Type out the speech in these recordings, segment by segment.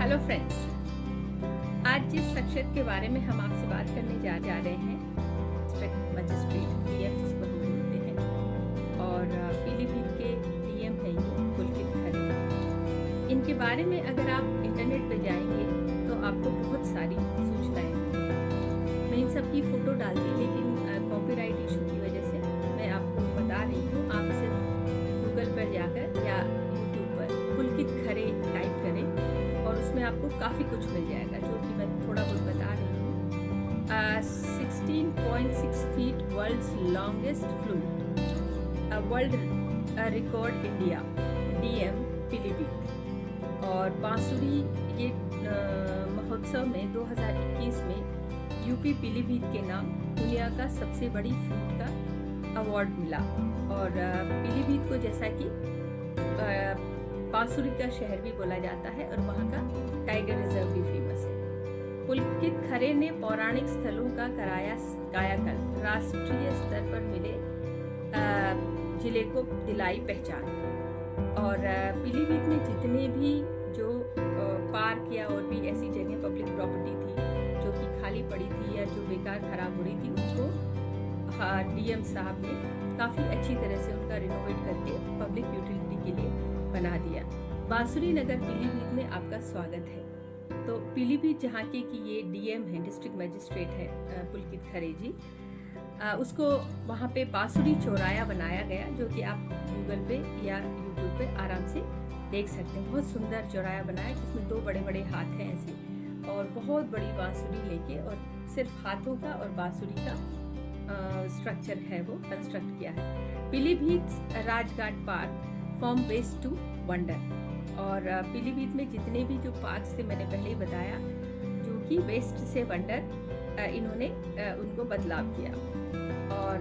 Hello friends, आज जिस शख्सियत के बारे में हम आपसे बात करने जा रहे हैं, डिस्ट्रिक्ट मजिस्ट्रेट डीएम जिसको हम बोलते हैं, और पीलीभीत के डीएम हैं ये पुलकित खरे। इनके बारे में अगर आप इंटरनेट पर जाएंगे तो आपको बहुत सारी सूचनाएं मिलेंगी। मैं इन सब की फ़ोटो डालती, लेकिन कॉपीराइट इशू की वजह से मैं आपको बता रही हूँ। आप सिर्फ गूगल पर जाकर या यूट्यूब पर पुलकित खरे टाइप करें और उसमें आपको काफ़ी कुछ मिल जाएगा, जो कि मैं थोड़ा बहुत बता रही हूँ। 16.6 feet world's longest flute, world record India, DM Pilibhit. और बांसुरी ये महोत्सव में 2021 में यूपी पीलीभीत के नाम दुनिया का सबसे बड़ी फ्लूट का अवार्ड मिला। और पीलीभीत को जैसा कि बांसुरी का शहर भी बोला जाता है और वहाँ का टाइगर रिजर्व भी फेमस है। पुलकित खरे ने पौराणिक स्थलों का कराया कायाकल्प, राष्ट्रीय स्तर पर मिले जिले को दिलाई पहचान। और पीलीभीत में जितने भी जो पार्क या और भी ऐसी जगह पब्लिक प्रॉपर्टी थी जो कि खाली पड़ी थी या जो बेकार खराब हो रही थी, उनको डीएम साहब ने काफ़ी अच्छी तरह से उनका रिनोवेट करके पब्लिक यूटिलिटी के लिए बना दिया। बांसुरी नगर पीलीभीत में आपका स्वागत है। तो पीलीभीत जहाँ के कि ये डीएम है, डिस्ट्रिक्ट मजिस्ट्रेट है पुलकित खरे जी, उसको वहाँ पे बांसुरी चौराया बनाया गया, जो कि आप गूगल पे या यूट्यूब पे आराम से देख सकते हैं। बहुत सुंदर चौराया बनाया जिसमें दो बड़े बड़े हाथ हैं ऐसे, और बहुत बड़ी बांसुरी लेके, और सिर्फ हाथों का और बांसुरी का स्ट्रक्चर है वो कंस्ट्रक्ट किया है। Pilibhit Rajghat park from waste to wonder. और पीलीभीत में जितने भी जो पार्क्स थे मैंने पहले ही बताया, जो कि वेस्ट से वंडर इन्होंने उनको बदलाव किया। और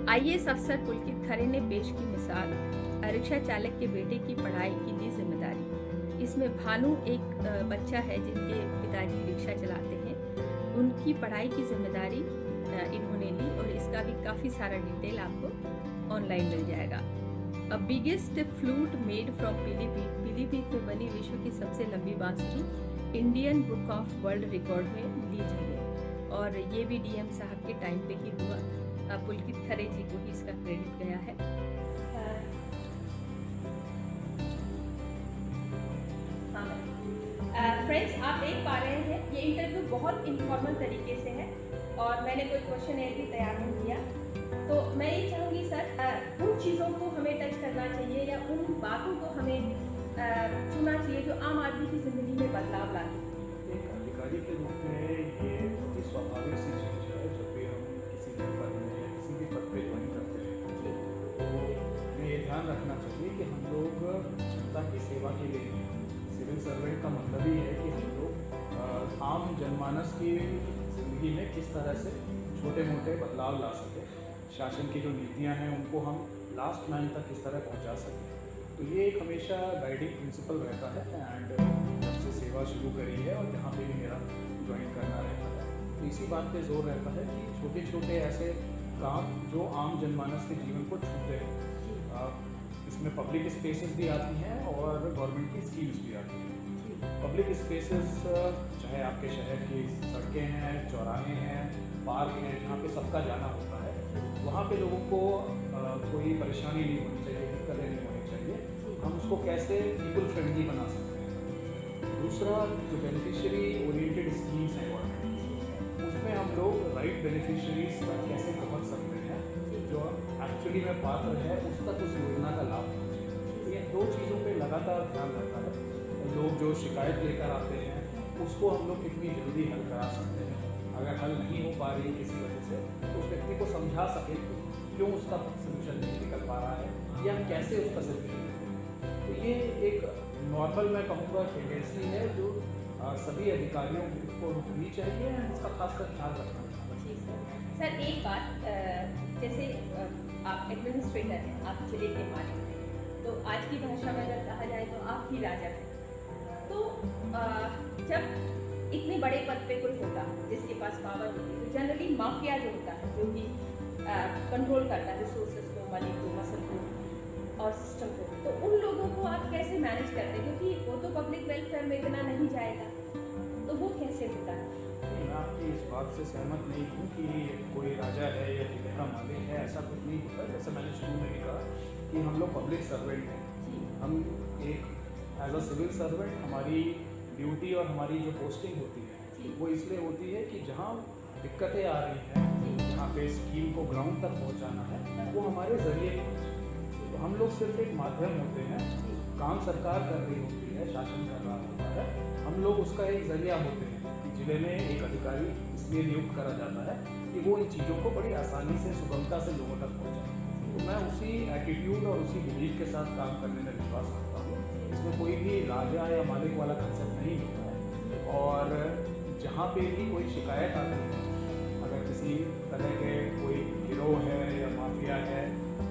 आईएएस अफसर पुलकित खरे ने पेश की मिसाल, रिक्शा चालक के बेटे की पढ़ाई की ली जिम्मेदारी। इसमें भानु एक बच्चा है जिनके पिताजी रिक्शा चलाते हैं, उनकी पढ़ाई की जिम्मेदारी इन्होंने ली, और इसका भी काफ़ी सारा डिटेल आपको ऑनलाइन मिल जाएगा। Biggest flute made from Pilibhit, Pilibhit में बनी विश्व की सबसे लंबी बांसुरी Indian book of world record में ली गई। और ये भी डीएम साहब के टाइम पे ही हुआ। पुलकित खरे जी को ही इसका क्रेडिट गया है। फ्रेंड्स, आप देख पा रहे हैं ये इंटरव्यू बहुत इनफॉर्मल तरीके से है और मैंने कोई क्वेश्चन भी तैयार नहीं किया। तो मैं ये चाहूँगी सर, उन चीज़ों को हमें टच करना चाहिए या उन बातों को हमें चुनना चाहिए जो आम आदमी की ज़िंदगी में बदलाव लाती है। एक अधिकारी के रूप में ये बहुत ही स्वाभाविक सी चीज़ है। जब भी हम किसी भी पद में या किसी भी पद पे ज्वाइन करते हैं तो हमें ये ध्यान रखना चाहिए कि हम लोग जनता की सेवा के लिए हैं। सिविल सर्वेंट का मतलब ही है कि हम लोग आम जनमानस की ज़िंदगी में किस तरह से छोटे मोटे बदलाव ला सकें, शासन की जो नीतियां हैं उनको हम लास्ट मैन तक किस तरह पहुंचा सकें। तो ये एक हमेशा गाइडिंग प्रिंसिपल रहता है। एंड जब से सेवा शुरू करी है और जहाँ पे भी मेरा ज्वाइन करना रहता है, तो इसी बात पे जोर रहता है कि छोटे छोटे ऐसे काम जो आम जनमानस के जीवन को छूते हैं, इसमें पब्लिक स्पेसेस भी आती हैं और गवर्नमेंट की स्कीम्स भी आती हैं। पब्लिक स्पेसेस चाहे आपके शहर की सड़कें हैं, चौराहे हैं, पार्क हैं, जहाँ पे सबका जाना होता है, वहाँ पे लोगों को कोई परेशानी नहीं होनी चाहिए, दिक्कतें नहीं होनी चाहिए। हम उसको कैसे पीपल फ्रेंडली बना सकते हैं। दूसरा, जो बेनिफिशियरी ओरिएंटेड स्कीम्स हैं गवर्नमेंट, उसमें हम लोग राइट बेनिफिशियरीज तक कैसे पहुँच सकते हैं, जो एक्चुअली में पात्र है उस तक उस योजना का लाभ पहुँचे। तो ये दो चीज़ों पे लगातार ध्यान रहता है। लोग जो शिकायत लेकर आते हैं उसको हम लोग कितनी जल्दी हल करा सकते हैं, अगर हल नहीं हो पा रही है किसी वजह से तो उस व्यक्ति को समझा सके क्यों उसका सोल्यूशन नहीं निकल पा रहा है या कैसे उसका सोल्यूशन निकले। तो ये एक नॉर्मल, मैं कहूँगा, टेंडेंसी है जो सभी अधिकारियों को होनी चाहिए, इसका खासकर ख्याल रखना चाहिए। सर, एक बात, जैसे आप एडमिनिस्ट्रेटर हैं, आप जिले के मालिक हैं, तो आज की भाषा में अगर कहा जाए तो आप ही राजा हैं। तो जब इतने बड़े पद पे कोई होता है जिसके पास पावर होती है, तो जनरली माफिया जो होता है, जो कि कंट्रोल करता है रिसोर्सेज को, मनी को, मसल को और सिस्टम को, तो उन लोगों को आप कैसे मैनेज मैनेज करते, क्योंकि वो तो पब्लिक वेलफेयर में इतना नहीं जाएगा, तो वो कैसे होता है? मैं आपकी इस बात से सहमत नहीं हूँ कि कोई राजा है या टिकट का मालिक है, ऐसा कुछ नहीं होता। जैसे मैंने शुरू में भी कहा कि हम लोग पब्लिक सर्वेंट हैं। हम एक एज अ सिविल सर्वेंट, हमारी ड्यूटी और हमारी जो पोस्टिंग होती है वो इसलिए होती है कि जहाँ दिक्कतें आ रही हैं, जहाँ पे स्कीम को ग्राउंड तक पहुँचाना है, वो हमारे ज़रिए पहुँचे। तो हम लोग सिर्फ एक माध्यम होते हैं। काम सरकार कर रही होती है, शासन कर रहा होता है, हम लोग उसका एक जरिया होते हैं कि जिले में एक अधिकारी इसलिए नियुक्त करा जाता है कि वो इन चीज़ों को बड़ी आसानी से, सुगमता से लोगों तक पहुँचाए। तो मैं उसी एटीट्यूड और उसी बिलीफ के साथ काम करने में विश्वास करता हूँ। इसमें कोई भी राजा या मालिक वाला कंसेप्ट नहीं होता है। और जहाँ पे भी कोई शिकायत आती है, अगर किसी तरह के कोई गिरोह है या माफिया है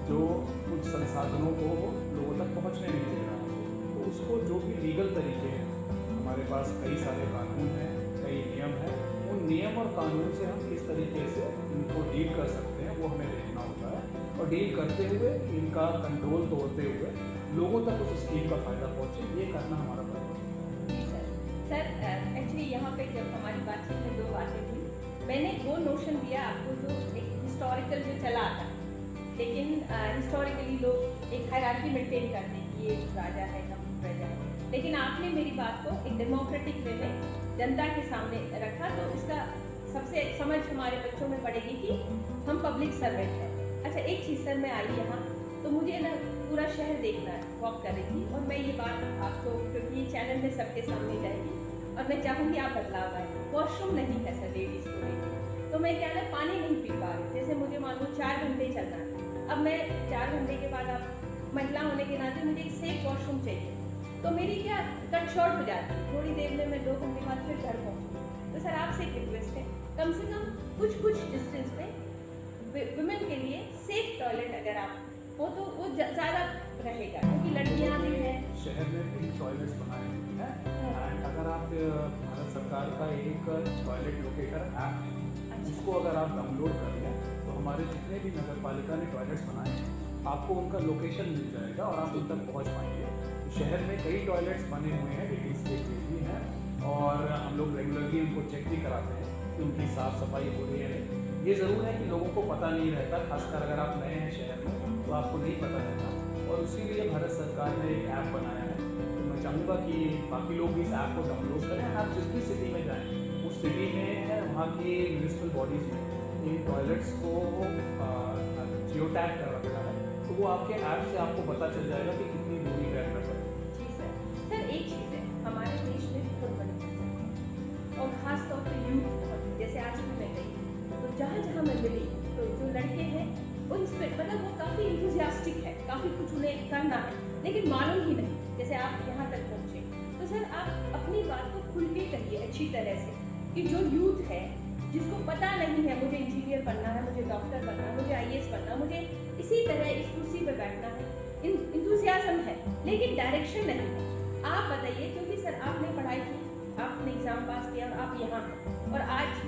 जो कुछ संसाधनों को लोगों तक पहुँचने नहीं दे रहा है, तो उसको जो भी लीगल तरीके हैं, हमारे पास कई सारे कानून हैं, कई नियम हैं, उन नियम और कानून से हम किस तरीके से इनको डील कर सकते हैं वो हमें देखना होता है। और डील करते हुए इनका कंट्रोल तोड़ते हुए लोगों तक उस स्कीम का फ़ायदा पहुँचे, ये करना हमारा फर्ज है। जी सर, एक्चुअली यहाँ पे जब हमारी बातचीत में 2 बातें थी, मैंने वो नोशन दिया आपको जो एक हिस्टोरिकल जो चला आता है, लेकिन हिस्टोरिकली लोग एक हायरार्की मेंटेन करते हैं कि ये राजा है, हम प्रजा है, लेकिन आपने मेरी बात को एक डेमोक्रेटिक वे में जनता के सामने रखा, तो इसका सबसे समझ हमारे बच्चों में पड़ेगी कि हम पब्लिक सर्वेंट हैं। अच्छा, एक चीज़ सर, मैं आई यहाँ तो मुझे ना पूरा शहर देखना है, वॉक कर रही थी, और मैं ये बात आपको, क्योंकि ये चैनल में सबके सामने जाएगी और मैं चाहूँगी आप बदलाव आए। वॉशरूम नहीं है सर लेडीज़ को लेकर, तो मैं क्या ना पानी नहीं पी पा रही। जैसे मुझे मान लो 4 घंटे चलना है, अब मैं 4 घंटे के बाद, आप महिला होने के नाते मुझे एक सेफ वॉशरूम चाहिए, तो मेरी क्या कट शॉर्ट हो जाती है, थोड़ी देर में मैं 2 घंटे बाद फिर घर पहुँचूँ। तो सर आपसे एक रिक्वेस्ट है, कम से कम कुछ डिस्टेंस पे वुमेन के लिए सेफ टॉयलेट अगर आप हो तो वो ज़्यादा रहेगा, क्योंकि लड़कियाँ भी हैं। शहर में भी टॉयलेट्स बनाए हुए हैं, एंड अगर आप भारत सरकार का एक टॉयलेट लोकेटर ऐप है, जिसको अगर आप डाउनलोड कर लें तो हमारे जितने भी नगर पालिका ने टॉयलेट्स बनाए हैं, आपको उनका लोकेशन मिल जाएगा और आप उन तक पहुँच पाएंगे। तो शहर में कई टॉयलेट्स बने हुए हैं, लेडीज़ के लिए भी हैं, और हम लोग रेगुलरली उनको चेक भी कराते हैं कि उनकी साफ़ सफाई हो रही है। ये ज़रूर है कि लोगों को पता नहीं रहता, खासकर अगर आप नए हैं शहर में तो आपको नहीं पता रहता, और उसी लिए भारत सरकार ने एक ऐप बनाया है। तो मैं चाहूँगा कि बाकी लोग भी इस ऐप को डाउनलोड करें। आप जिस भी सिटी में जाएँ, उस सिटी में है वहाँ की म्यूनिसिपल बॉडीज़ में इन टॉयलेट्स को जियो टैग कर रखा है, तो वो आपके ऐप से आपको पता चल जाएगा कि कितनी दूरी पे रहना पड़ेगा। जी सर। सर एक चीज़ है, हमारे देश में बहुत बड़ी जनसंख्या और ख़ास तौर पर यूथ बहुत, जैसे आज भी मैं गई तो जहाँ मैं मिली तो जो लड़के हैं वो मतलब वो काफ़ी इंथुजियास्टिक है, काफ़ी कुछ उन्हें करना है, लेकिन मालूम ही नहीं। जैसे आप यहाँ तक पहुँचे, तो सर आप अपनी बात को खुल के कहिए अच्छी तरह से कि जो यूथ है जिसको पता नहीं है मुझे इंजीनियर बनना है, मुझे डॉक्टर बनना है, मुझे IAS बनना है, मुझे इसी तरह इस कुर्सी पे बैठना है, इंथुजियाज्म है लेकिन डायरेक्शन नहीं है, आप बताइए। क्योंकि सर आपने पढ़ाई की, आपने एग्ज़ाम पास किया और आप यहाँ हैं, और आज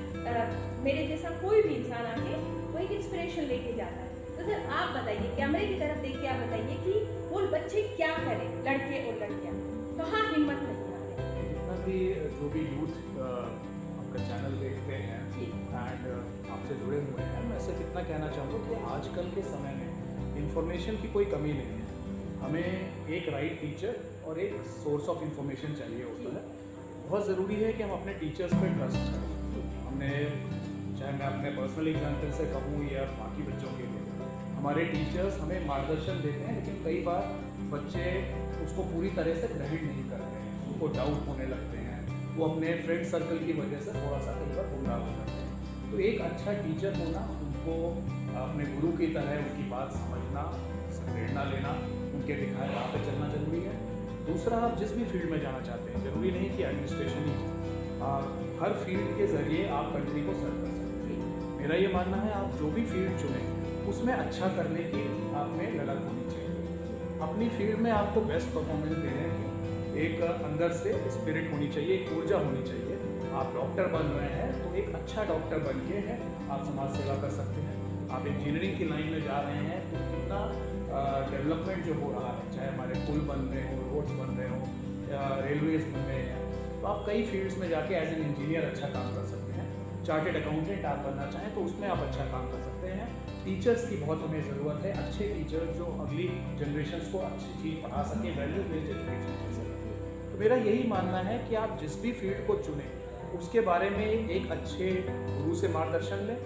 मेरे जैसा कोई भी इंसान आके वो एक इंस्पिरेशन लेके जाता है। तो सर आप बताइए, कैमरे की तरफ देख के आप बताइए कि वो बच्चे क्या करें, लड़के और लड़कियाँ, कहाँ हिम्मत नहीं आ रही। जितना भी जो भी यूथ आपका चैनल देखते हैं एंड आपसे जुड़े हुए हैं, मैं सिर्फ इतना कहना चाहूँगा कि आजकल के समय में इंफॉर्मेशन की कोई कमी नहीं है। हमें एक राइट टीचर और एक सोर्स ऑफ इंफॉर्मेशन चाहिए होता है। बहुत ज़रूरी है कि हम अपने टीचर्स पर ट्रस्ट करें। हमने, चाहे मैं अपने पर्सनल एग्जाम्पल से कहूँ या बाकी बच्चों के लिए, हमारे टीचर्स हमें मार्गदर्शन देते हैं, लेकिन कई बार बच्चे उसको पूरी तरह से ग्रहण नहीं करते हैं, उनको डाउट होने लगते हैं, वो अपने फ्रेंड सर्कल की वजह से थोड़ा सा कई बार गुमराह हो जाते हैं। तो एक अच्छा टीचर होना, उनको अपने गुरु की तरह उनकी बात समझना, प्रेरणा लेना, उनके दिखाए राह पे चलना जरूरी है। दूसरा, आप जिस भी फील्ड में जाना चाहते हैं, ज़रूरी नहीं कि एडमिनिस्ट्रेशन ही हो, हर फील्ड के ज़रिए आप कंट्री को सर्व कर सकते हैं। मेरा ये मानना है, आप जो भी फील्ड चुनें उसमें अच्छा करने की आप में ललक होनी चाहिए। अपनी फील्ड में आपको बेस्ट परफॉर्मेंस देने की एक अंदर से स्पिरिट होनी चाहिए, एक ऊर्जा होनी चाहिए। आप डॉक्टर बन रहे हैं तो एक अच्छा डॉक्टर बन के हैं आप समाज सेवा कर सकते हैं। आप इंजीनियरिंग की लाइन में जा रहे हैं तो कितना डेवलपमेंट जो हो रहा है, चाहे हमारे पुल बन रहे हो, रोड्स बन रहे हो, रेलवेज में हैं, तो आप कई फील्ड्स में जाके एज एन इंजीनियर अच्छा काम कर सकते हैं। चार्टेड अकाउंटेंट आप बनना चाहें तो उसमें आप अच्छा काम कर सकते हैं। टीचर्स की बहुत हमें ज़रूरत है, अच्छे टीचर जो अगली जनरेशन को अच्छी चीज़ पढ़ा सकें, वैल्यू बेस्ड एजुकेशन दे सकें। तो मेरा यही मानना है कि आप जिस भी फील्ड को चुनें उसके बारे में एक अच्छे गुरु से मार्गदर्शन लें।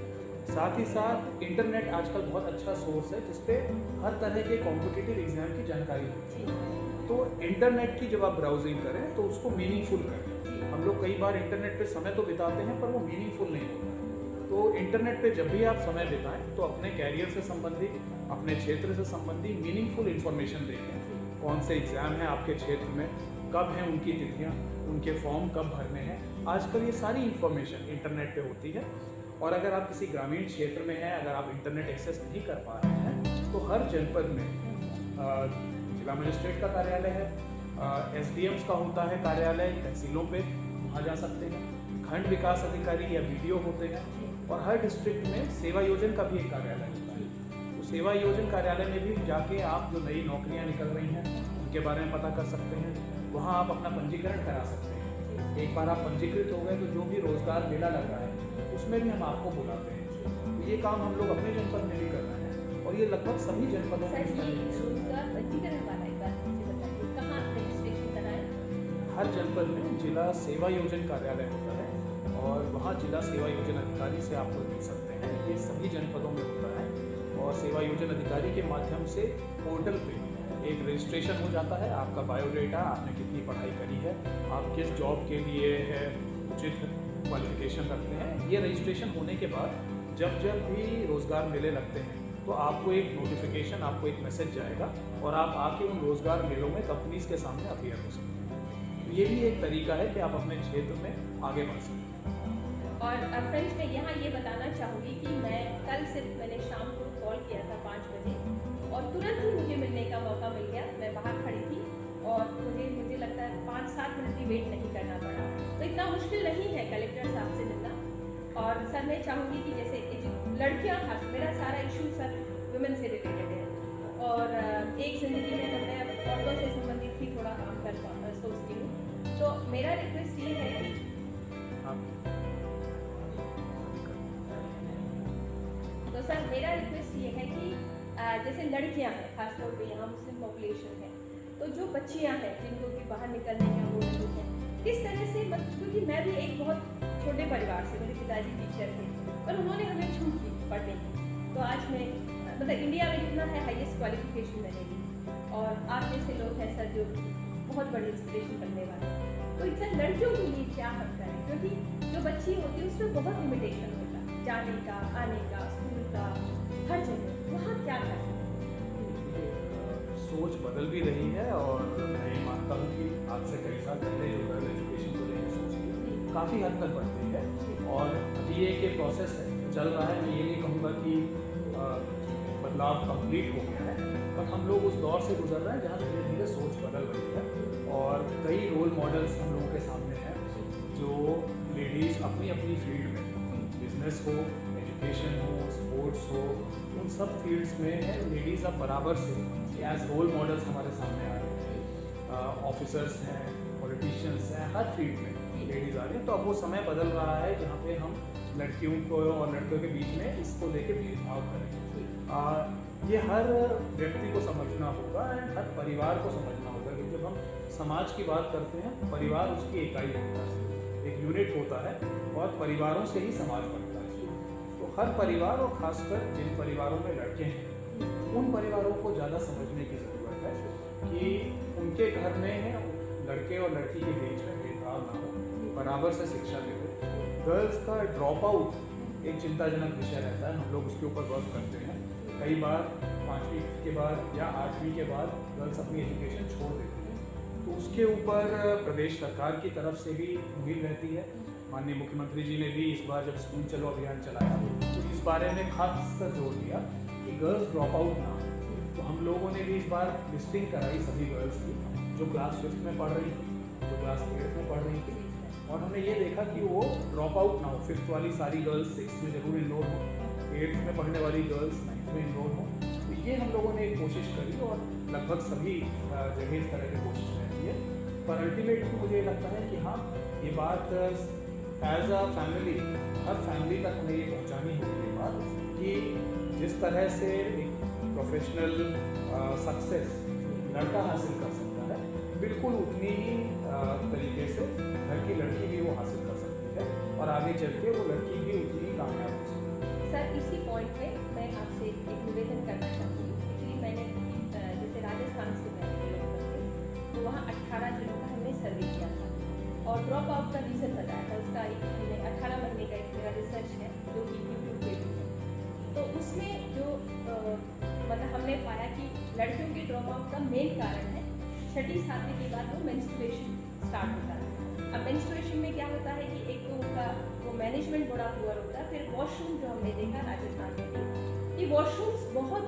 साथ ही साथ इंटरनेट आजकल बहुत अच्छा सोर्स है जिस पे हर तरह के कॉम्पिटिटिव एग्जाम की जानकारी होती है। तो इंटरनेट की जब आप ब्राउजिंग करें तो उसको मीनिंगफुल करें। हम लोग कई बार इंटरनेट पे समय तो बिताते हैं पर वो मीनिंगफुल नहीं होता है। तो इंटरनेट पे जब भी आप समय बिताएं तो अपने कैरियर से संबंधित, अपने क्षेत्र से संबंधित मीनिंगफुल इन्फॉर्मेशन देखें। कौन से एग्ज़ाम हैं आपके क्षेत्र में, कब हैं उनकी तिथियाँ, उनके फॉर्म कब भरने हैं। आजकल ये सारी इन्फॉर्मेशन इंटरनेट पे होती है। और अगर आप किसी ग्रामीण क्षेत्र में हैं, अगर आप इंटरनेट एक्सेस नहीं कर पा रहे हैं तो हर जनपद में जिला मजिस्ट्रेट का कार्यालय है, SDMs का होता है कार्यालय, तहसीलों पे वहाँ जा सकते हैं। खंड विकास अधिकारी या BDO होते हैं और हर डिस्ट्रिक्ट में सेवा योजन का भी एक कार्यालय होता है। तो सेवा योजन कार्यालय में भी जाके आप जो नई नौकरियाँ निकल रही हैं उनके बारे में पता कर सकते हैं। वहाँ आप अपना पंजीकरण करा सकते हैं। एक बार आप पंजीकृत हो गए तो जो भी रोजगार मेला लग रहा है उसमें भी हम आपको बुलाते हैं। तो ये काम हम लोग अपने जनपद में भी कर रहे हैं और ये लगभग सभी जनपदों में रोजगार पंजीकरण वाला एक बात मुझे बताइए, कहाँ रजिस्ट्रेशन कराएं? हर जनपद में जिला सेवा योजन कार्यालय होता है और वहाँ जिला सेवा योजन अधिकारी से आप लोग मिल सकते हैं। ये सभी जनपदों में होता है और सेवा योजन अधिकारी के माध्यम से पोर्टल पे एक रजिस्ट्रेशन हो जाता है। आपका बायोडेटा, आपने कितनी पढ़ाई करी है, आप किस जॉब के लिए है उचित क्वालिफिकेशन रखते हैं। ये रजिस्ट्रेशन होने के बाद जब भी रोज़गार मेले लगते हैं तो आपको एक नोटिफिकेशन, आपको एक मैसेज जाएगा और आप आके उन रोज़गार मेलों में कंपनीज के सामने अपीयर हो सकते हैं। तो ये भी एक तरीका है कि आप अपने क्षेत्र में आगे बढ़ सकते हैं। और फ्रेंड्स मैं यहाँ ये बताना चाहूँगी कि मैं कल सिर्फ मैंने शाम को कॉल किया था 5 बजे और तुरंत ही मुझे मिलने का मौका मिल गया। मैं बाहर खड़ी थी और मुझे लगता है 5-7 मिनट भी वेट नहीं करना पड़ा। तो इतना मुश्किल नहीं है कलेक्टर साहब से मिलना। और सर मैं चाहूँगी कि जैसे लड़कियाँ, खास मेरा सारा इशू सर वुमेन से रिलेटेड है और एक ज़िंदगी में मैं औरतों से संबंधित भी थोड़ा काम कर सोचती हूँ। तो मेरा रिक्वेस्ट ये है कि तो सर मेरा रिक्वेस्ट ये है कि जैसे लड़कियां हैं, खासतौर पे यहाँ मुस्लिम पॉपुलेशन है, तो जो बच्चियां हैं जिनको कि बाहर निकलने का वो नहीं है, किस तरह से क्योंकि मैं भी एक बहुत छोटे परिवार से, मेरे पिताजी टीचर थे पर उन्होंने हमें छूट दी पढ़ने की। तो आज मैं मतलब इंडिया में जितना है हाईएस्ट क्वालिफिकेशन मैंने ली और आप जैसे लोग हैं सर जो बहुत बड़ी इंस्पिरेशन बनने वाले। तो इससे लड़कियों के लिए क्या हक करें, क्योंकि जो बच्ची होती है उसमें बहुत लिमिटेशन होता है, जाने का, आने का, स्कूल का, हर जगह वहाँ क्या कर सकते हैं? सोच बदल भी रही है और मैं ये मानता हूँ कि आज से कई साल पहले जो गर्ल एजुकेशन को लेकर सोच थी काफ़ी हद तक बढ़ती है और अभी एक प्रोसेस है चल रहा है। मैं ये नहीं कहूँगा कि बदलाव कंप्लीट हो गया है पर हम लोग उस दौर से गुजर रहे हैं जहाँ धीरे धीरे सोच बदल रही है और कई रोल मॉडल्स हम लोगों के सामने हैं जो लेडीज़ अपनी अपनी फील्ड में, बिजनेस हो, एजुकेशन हो, स्पोर्ट्स हो, उन सब फील्ड्स में लेडीज़ अब बराबर से एज रोल मॉडल्स हमारे सामने आ रहे हैं। ऑफिसर्स हैं, पॉलिटिशियंस हैं, हर फील्ड में लेडीज़ आ रही हैं। तो अब वो समय बदल रहा है जहाँ पे हम लड़कियों को और लड़कियों के बीच में इसको लेके भेदभाव करें। ये हर व्यक्ति को समझना होगा एंड हर परिवार को समझना होगा कि जब हम समाज की बात करते हैं परिवार उसकी इकाई होता है, एक यूनिट होता है और परिवारों से ही समाज बनता है। तो हर परिवार और खासकर जिन परिवारों में लड़के हैं उन परिवारों को ज़्यादा समझने की ज़रूरत है कि उनके घर में लड़के और लड़की के बीच में भेदभाव ना हो, बराबर से शिक्षा मिले। गर्ल्स का ड्रॉप आउट एक चिंताजनक विषय रहता है, हम लोग उसके ऊपर वर्क करते हैं। कई बार 5वीं के बाद या 8वीं के बाद गर्ल्स अपनी एजुकेशन छोड़ देती हैं, तो उसके ऊपर प्रदेश सरकार की तरफ से भी उम्मीद रहती है। माननीय मुख्यमंत्री जी ने भी इस बार जब स्कूल चलो अभियान चलाया तो इस बारे में खास जोर दिया कि गर्ल्स ड्रॉप आउट ना हो। तो हम लोगों ने भी इस बार लिस्टिंग कराई सभी गर्ल्स की जो क्लास 5th में पढ़ रही थी, जो क्लास 8th में पढ़ रही थी, और हमने ये देखा कि वो ड्रॉप आउट ना हो। 5th वाली सारी गर्ल्स 6th में जरूर इनरोल हो, 8th में पढ़ने वाली गर्ल्स 9th में इनरोल हो। तो ये हम लोगों ने एक कोशिश करी और लगभग सभी जगह इस तरह की कोशिश रहती है। पर अल्टीमेटली मुझे ये लगता है कि हाँ, ये बात एज अ फैमिली, हर फैमिली तक हमें ये पहुँचानी होगी ये बात कि जिस तरह से एक प्रोफेशनल सक्सेस लड़का हासिल कर सकता है, बिल्कुल उतनी ही तरीके से घर की लड़की भी वो हासिल कर सकती है और आगे चल के वो लड़की भी उतनी ही कामयाब हो सकती है। सर, इसी पॉइंट पे मैं आपसे एक निवेदन करना चाहूँगी। एक्चुअली मैंने जैसे राजस्थान से मैं बिलोंग करती हूँ, तो वहाँ 18 जिलों का हमने सर्वे किया था और ड्रॉप आउट का रीज़न बताया था। उसका एक 18 महीने का एक मेरा रिसर्च है जो कि यूट्यूब पे भी है। तो उसमें जो मतलब हमने पाया कि लड़कियों के ड्रॉप आउट का मेन कारण है 6ठी-7वीं के बाद वो मेंस्ट्रुएशन स्टार्ट होता है। अब मेंस्ट्रुएशन में क्या होता है कि एक तो उनका वो मैनेजमेंट बड़ा पुअर होता है, फिर वॉशरूम जो हमने देखा राजस्थान में भी कि वॉशरूम्स बहुत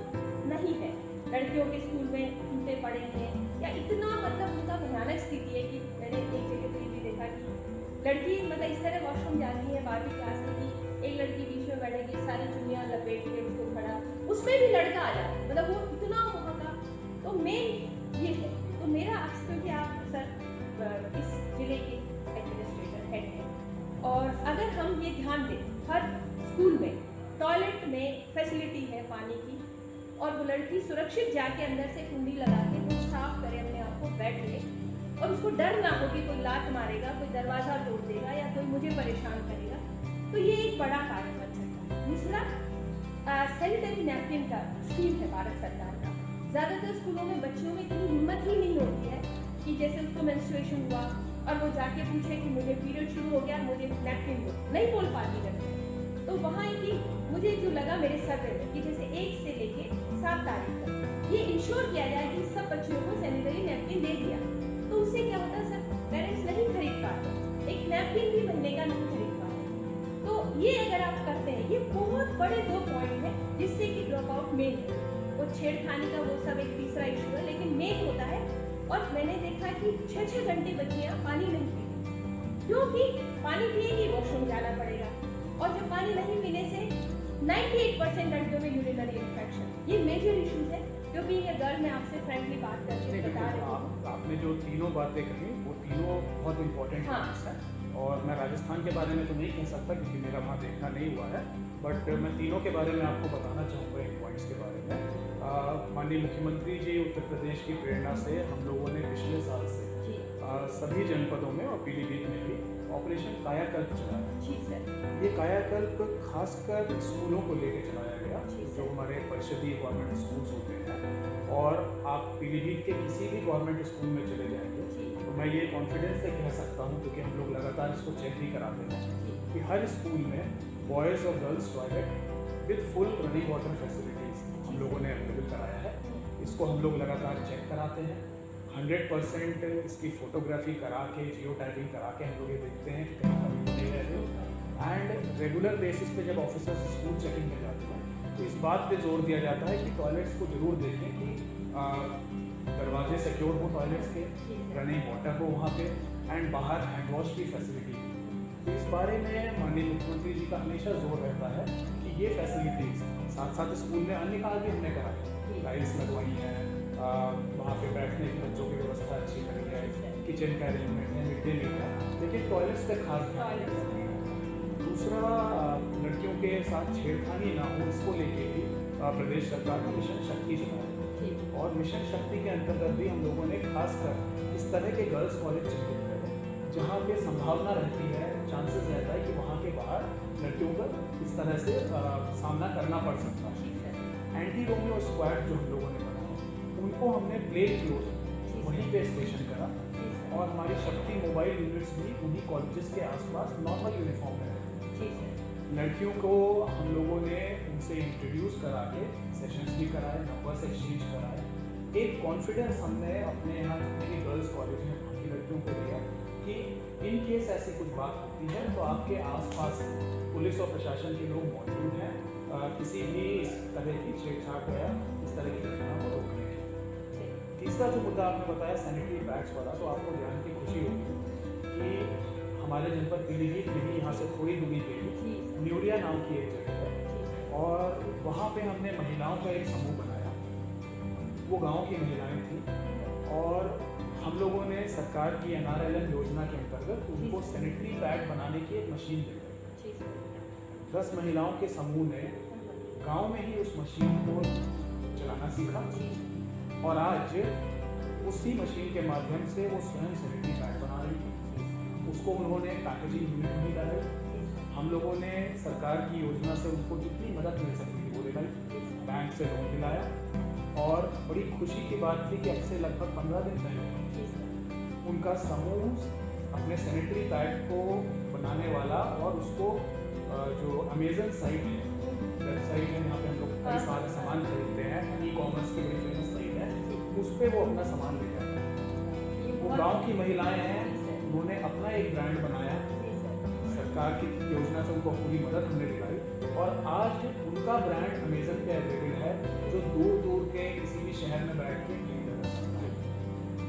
नहीं है, लड़कियों के स्कूल में टूटे पड़े हैं या इतना मतलब उनका भयानक स्थिति है कि मैंने एक जगह पर भी देखा कि लड़की मतलब इस तरह वॉशरूम जाती है 12वीं क्लास में कि एक लड़की बीच में बैठेगी, सारी चुनियाँ लपेट के उसको खड़ा, उसमें भी लड़का आ जाता है, मतलब वो इतना वहाँ का। तो मेन ये है, तो मेरा आपसे, क्योंकि आप सर इस जिले के एडमिनिस्ट्रेटर हेड हैं और अगर हम ये ध्यान दें हर स्कूल में टॉयलेट में फैसिलिटी है पानी की और वो लड़की सुरक्षित जाके अंदर से कुंडी लगा के वो साफ करे अपने आप को, बैठ ले और उसको डर ना हो कि कोई लात मारेगा, कोई दरवाज़ा तोड़ देगा या कोई मुझे परेशान करेगा, तो ये एक बड़ा कार्य बन सकता है। दूसरा सैनिटरी नैपकिन का स्कीम है भारत सरकार का। ज़्यादातर स्कूलों में बच्चियों में इतनी हिम्मत ही नहीं होती है कि जैसे उसको मेंस्ट्रुएशन हुआ और वो जाके पूछे कि मुझे पीरियड शुरू हो गया, मुझे नैपकिन दो, नहीं बोल पाती करते। तो वहाँ की मुझे जो लगा मेरे सर्वे में कि जैसे 1 से लेके 7 तारीख तक ये इंश्योर किया जाए कि सब बच्चियों को सैनिटरी नैपकिन दे दिया, तो उससे क्या होता है सर, पेरेंट्स नहीं खरीद पाते, एक नैपकिन भी महीने का नहीं खरीद पाते। तो ये अगर आप करते हैं, ये बहुत बड़े 2 पॉइंट हैं जिससे कि ड्रॉप आउट मेन है। वो छेड़खानी का वो सब एक तीसरा इशू है, लेकिन मेन होता है। और मैंने देखा कि 6-6 घंटे बच्चियाँ पानी नहीं पीती, क्योंकि पानी पिएगी वॉशरूम जाना पड़ेगा और जब पानी नहीं पीने से 98% लड़कियों में यूरिनरी इन्फेक्शन, ये मेजर इश्यूज है जो भी ये गर्ल मैं आपसे फ्रेंकली बात करके बता रही हूँ। आपने जो तीनों बातें कही वो तीनों बहुत इम्पोर्टेंट पॉइंट्स हैं और मैं राजस्थान के बारे में तो नहीं कह सकता क्योंकि मेरा वहाँ देखना नहीं हुआ है, बट मैं तीनों के बारे में आपको बताना चाहूँगा इन पॉइंट्स के बारे में। माननीय मुख्यमंत्री जी उत्तर प्रदेश की प्रेरणा से हम लोगों ने पिछले साल से सभी जनपदों में और पीलीभीत में भी ऑपरेशन कायाकल्प चलाया। ये कायाकल्प खासकर स्कूलों को लेकर चलाया गया जो हमारे परिषदीय गवर्नमेंट स्कूल्स होते हैं, और आप पीलीभीत के किसी भी गवर्नमेंट स्कूल में चले जाएंगे तो मैं ये कॉन्फिडेंस से कह सकता हूँ, क्योंकि हम लोग लगातार इसको चेक भी कराते हैं कि हर स्कूल में बॉयज़ और girls toilet with full running water facilities हम लोगों ने अवेलेबल कराया है। इसको हम लोग लगातार चेक कराते हैं, 100% इसकी फोटोग्राफी करा के, जियो टैगिंग करा के हम लोग ये देखते हैं कि कहीं कमी तो नहीं रह रही। एंड रेगुलर बेसिस पे जब ऑफिसर्स स्कूल चेकिंग में जाते हैं तो इस बात पे जोर दिया जाता है कि टॉयलेट्स को जरूर देखें कि दरवाजे सिक्योर हो टॉयलेट्स के, रनिंग वाटर हो वहाँ पे, एंड बाहर हैंड वॉश की फैसिलिटी हो। तो इस बारे में माननीय मुख्यमंत्री जी का हमेशा जोर रहता है कि ये फैसिलिटीज़ साथ साथ स्कूल में अन्य कार्य भी हमने कराए, लाइट्स लगवाई हैं, वहाँ पे बैठने की बच्चों की व्यवस्था अच्छी करी है, किचन का अरेंजमेंट है, मिड डे मील का, लेकिन टॉयलेट्स पे खास ध्यान है। दूसरा, लड़कियों के साथ छेड़खानी ना हो इसको लेके भी प्रदेश सरकार ने मिशन शक्ति चलाया और मिशन शक्ति के अंतर्गत भी हम लोगों ने खासकर इस तरह के गर्ल्स कॉलेज चिन्हित करे जहाँ पे संभावना रहती है, चांसेस रहता है कि वहाँ के बाहर लड़कियों को इस तरह से सामना करना पड़ सकता है। एंटी रोमियो स्क्वाड जो हम लोगों ने बनाया उनको हमने प्ले क्लोज वहीं पे स्टेशन करा और हमारी शक्ति मोबाइल यूनिट्स भी उन्हीं कॉलेजेस के आसपास नॉर्मल यूनिफॉर्म में रहती। लड़कियों को हम लोगों ने उनसे इंट्रोड्यूस करा के सेशंस भी कराए, नंबर्स एक्सचेंज कराए। एक कॉन्फिडेंस हमने अपने यहाँ जितने भी गर्ल्स कॉलेज में बाकी लड़कियों को दिया कि इन केस ऐसी कुछ बात होती है तो आपके आसपास पुलिस और प्रशासन के लोग मौजूद हैं किसी भी इस तरह की छेड़छाड़ या इस तरह की घटना को रोकने के। तीसरा जो मुद्दा आपने बताया सैनिटरी पैड्स वाला, तो आपको जान की खुशी होगी कि हमारे जनपद पीलीभीत में ही यहाँ से थोड़ी दूरी पे न्यूरिया नाम की एक जगह है और वहाँ पे हमने महिलाओं का एक समूह बनाया। वो गांव की महिलाएं थीं और हम लोगों ने सरकार की NRLM योजना के अंतर्गत उनको सैनिटरी पैड बनाने की एक मशीन दी है। 10 महिलाओं के समूह ने गांव में ही उस मशीन को चलाना सीखा और आज उसी मशीन के माध्यम से वो स्वयं सैनिटरी पैड बना रही है। उसको उन्होंने पैकेजिंग यूनिट में लगाई। हम लोगों ने सरकार की योजना से उनको जितनी मदद मिल सकती थी वो दिलाई, बैंक से लोन दिलाया और बड़ी खुशी की बात थी कि अब से लगभग 15 दिन पहले उनका समूह अपने सैनिटरी पैड को बनाने वाला और उसको जो अमेजन साइट है, वेबसाइट है, यहाँ पे हम लोग कई सारे सामान खरीदते हैं, ई-कॉमर्स की बड़ी फेमस साइट है, उस पर वो अपना सामान ले जाता है। वो गाँव की महिलाएं हैं, उन्होंने अपना एक ब्रांड बनाया, सरकार की योजना से उनको पूरी मदद हमने दिलाई और आज उनका ब्रांड अमेजन पे अवेलेबल है, जो दूर दूर के किसी भी शहर में बैठ के खरीदा जा सकता है।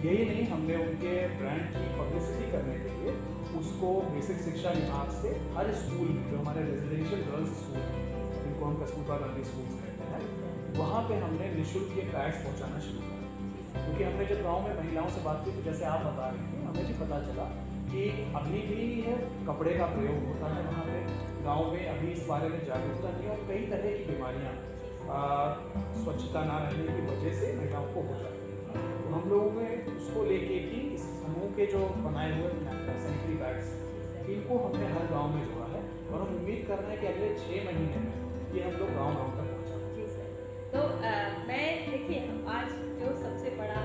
यही नहीं, हमने उनके ब्रांड की पब्लिसिटी करने के लिए उसको बेसिक शिक्षा विभाग से हर स्कूल में, जो हमारे रेजिडेंशियल गर्ल्स स्कूल हैं, जिनको हम कस्तूरबा गांधी स्कूल कहते हैं, वहाँ पे हमने निःशुल्क ये पैड्स पहुँचाना शुरू किया। क्योंकि हमने जब गाँव में महिलाओं से बात की तो जैसे आप बता रहे थे, हमें भी पता चला कि अभी भी है कपड़े का प्रयोग होता है वहाँ पे, गांव में अभी इस बारे में जागरूकता नहीं और कई तरह की बीमारियाँ स्वच्छता ना रहने की वजह से महिलाओं को हो जाती है। तो हम लोगों ने उसको लेके कि इस समूह के जो बनाए हुए सैनिटरी पैड्स, इनको हमने हर गांव में जोड़ा है और हम उम्मीद कर रहे हैं कि अगले 6 महीने में ये हम लोग गाँव गाँव तक पहुँचाएंगे। तो मैं देखिए, आज जो सबसे बड़ा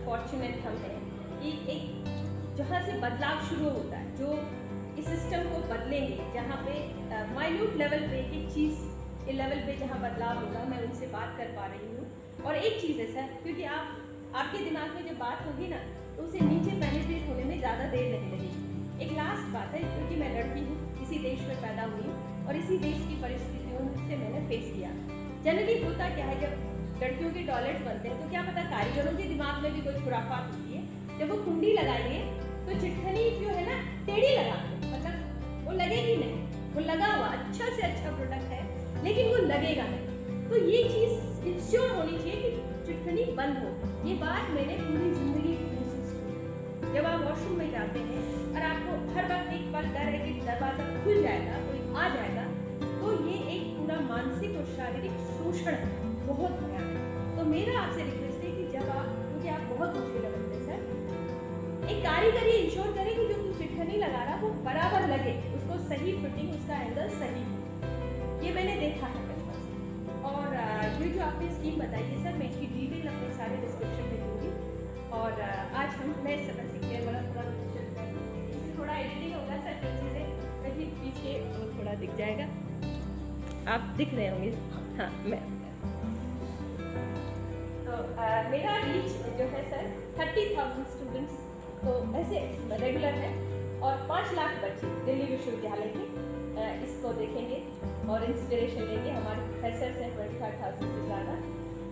फॉर्चुनेट हम हैं कि एक जहाँ से बदलाव शुरू होता है, जो इस सिस्टम को बदलेंगे, जहाँ पे माइन्यूट लेवल पे एक चीज़ के लेवल पे जहाँ बदलाव होगा, मैं उनसे बात कर पा रही हूँ। और एक चीज़ है सर, क्योंकि आपके दिमाग में जब बात होगी ना तो उसे नीचे पेनिट्रेट होने में ज़्यादा देर नहीं लगेगी। एक लास्ट बात है, क्योंकि मैं लड़की हूँ, इसी देश में पैदा हुई हूँ और इसी देश की परिस्थितियों से मैंने फेस किया। जनरली होता क्या है, जब लड़कियों के टॉयलेट बनते हैं तो क्या पता कारीगरों के दिमाग में भी कोई खुराफात होती है, जब वो कुंडी लगाएंगे तो चिटखनी जो है ना टेढ़ी लगा, मतलब वो लगेगी नहीं, वो लगा हुआ अच्छा से अच्छा प्रोडक्ट है लेकिन वो लगेगा नहीं। तो ये चीज़ इंश्योर होनी चाहिए कि चिटखनी बंद हो। ये बात मैंने पूरी जिंदगी महसूस की। जब आप वॉशरूम में जाते हैं और आपको हर वक्त एक बार डर है कि दरवाज़ा खुल जाएगा, कोई आ जाएगा, तो ये एक पूरा मानसिक और शारीरिक शोषण है, बहुत भयानक। तो मेरा आपसे रिक्वेस्ट है कि जब आप, क्योंकि आप बहुत मुश्किल लगते हैं सर, एक कारीगर ये इंश्योर करे कि जो चिटखनी लगा रहा वो बराबर लगे, उसको सही फिटिंग, उसका एंगल सही। ये मैंने देखा है बचपन से। और ये जो आपने स्कीम बताई है सर, मैं इसकी डिटेल अपने सारे डिस्क्रिप्शन में दूँगी। और आज मैं समय से क्लियर वाला थोड़ा एडिटिंग होगा सर, पीछे से कहीं पीछे वो थोड़ा दिख जाएगा, आप दिख रहे होंगे। हाँ, मैं तो मेरा रीच जो है सर 30,000 स्टूडेंट्स तो ऐसे रेगुलर है और 5 लाख बच्चे दिल्ली विश्वविद्यालय के इसको देखेंगे और इंस्पिरेशन लेंगे। हमारे प्रोफेसर्स हैं 25,000 से ज़्यादा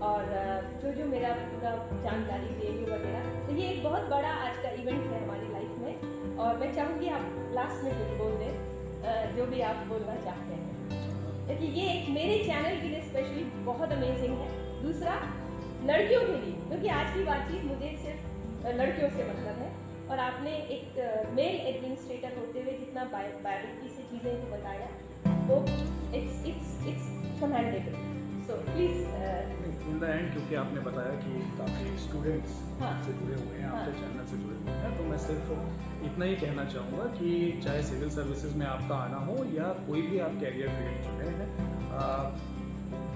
और जो मेरा पूरा जानकारी देंगे वगैरह। तो ये एक बहुत बड़ा आज का इवेंट है हमारी लाइफ में और मैं चाहूँगी आप लास्ट में कुछ बोल दें जो भी आप बोलना चाहते हैं। देखिए, ये एक मेरे चैनल के लिए स्पेशली बहुत अमेजिंग है। दूसरा, लड़कियों के लिए, क्योंकि आज की बातचीत मुझे सिर्फ लड़कियों से मतलब है और आपने एक मेल एडमिनिस्ट्रेटर होते हुए जितना बारीकी से चीज़ें को बताया, वो it's commendable. So please in the end, क्योंकि आपने बताया कि काफ़ी स्टूडेंट्स से जुड़े हुए हैं, आपके चैनल से जुड़े हुए हैं, तो मैं सिर्फ इतना ही कहना चाहूँगा कि चाहे सिविल सर्विसेज में आपका आना हो या कोई भी आप कैरियर फील्ड चुने हैं,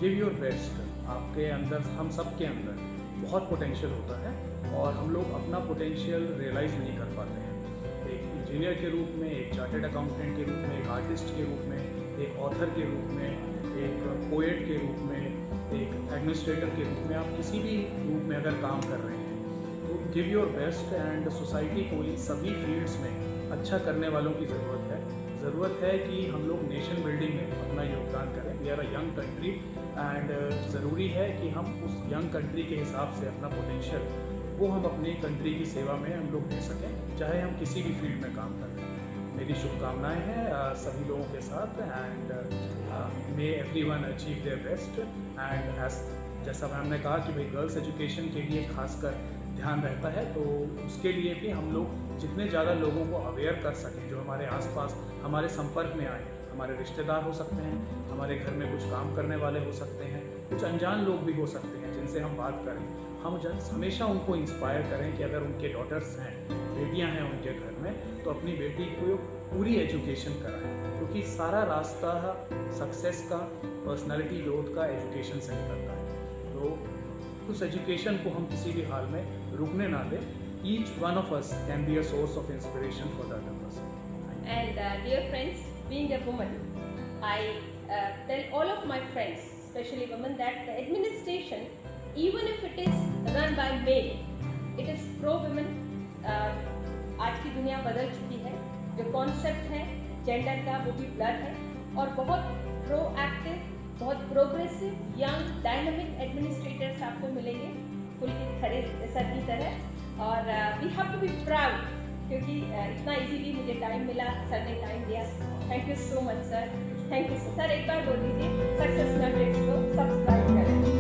गिव योर बेस्ट। आपके अंदर, हम सब के अंदर बहुत पोटेंशियल होता है और हम लोग अपना पोटेंशियल रियलाइज़ नहीं कर पाते हैं। एक इंजीनियर के रूप में, एक चार्टर्ड अकाउंटेंट के रूप में, एक आर्टिस्ट के रूप में, एक ऑथर के रूप में, एक पोएट के रूप में, एक एडमिनिस्ट्रेटर के रूप में, आप किसी भी रूप में अगर काम कर रहे हैं तो give your best. And society को इन सभी फील्ड्स में अच्छा करने वालों की ज़रूरत है। ज़रूरत है कि हम लोग नेशन बिल्डिंग में अपना योगदान करें। We are a young country and ज़रूरी है कि हम उस यंग कंट्री के हिसाब से अपना पोटेंशियल वो हम अपनी कंट्री की सेवा में हम लोग दे सकें, चाहे हम किसी भी फील्ड में काम कर रहे हैं। मेरी शुभकामनाएं हैं सभी लोगों के साथ and may everyone achieve their best. And जैसा मैम ने कहा कि भाई गर्ल्स एजुकेशन के लिए खासकर ध्यान रहता है। तो उसके लिए भी हम लोग जितने ज़्यादा लोगों को अवेयर कर सकें, जो हमारे आसपास हमारे संपर्क में आए, हमारे रिश्तेदार हो सकते हैं, हमारे घर में कुछ काम करने वाले हो सकते हैं, कुछ अनजान लोग भी हो सकते हैं जिनसे हम बात करें, हम हमेशा उनको इंस्पायर करें कि अगर उनके डॉटर्स हैं, बेटियां हैं उनके घर में, तो अपनी बेटी को पूरी एजुकेशन कराएं, क्योंकि सारा रास्ता सक्सेस का, पर्सनालिटी ग्रोथ का एजुकेशन से निकलता है। तो उस एजुकेशन को हम किसी भी हाल में रुकने ना दें। Each one of us can be a source of inspiration for the other person. And dear friends, being a woman, I tell all of my friends, especially women, that the administration, even if it is run by male, it is pro-women. आज की दुनिया बदल चुकी है, जो concept है gender का वो भी ब्लर है, और बहुत प्रोएक्टिव, बहुत प्रोग्रेसिव, यंग, डायनामिक एडमिनिस्ट्रेटर्स आपको मिलेंगे पुलकित खरे सर की तरह। और we have to be proud, क्योंकि इतना इजीली मुझे टाइम मिला, सर ने टाइम दिया। Thank you so much sir, thank you sir. एक बार बोल दीजिए सक्सेस नगेट्स को सब्सक्राइब करें।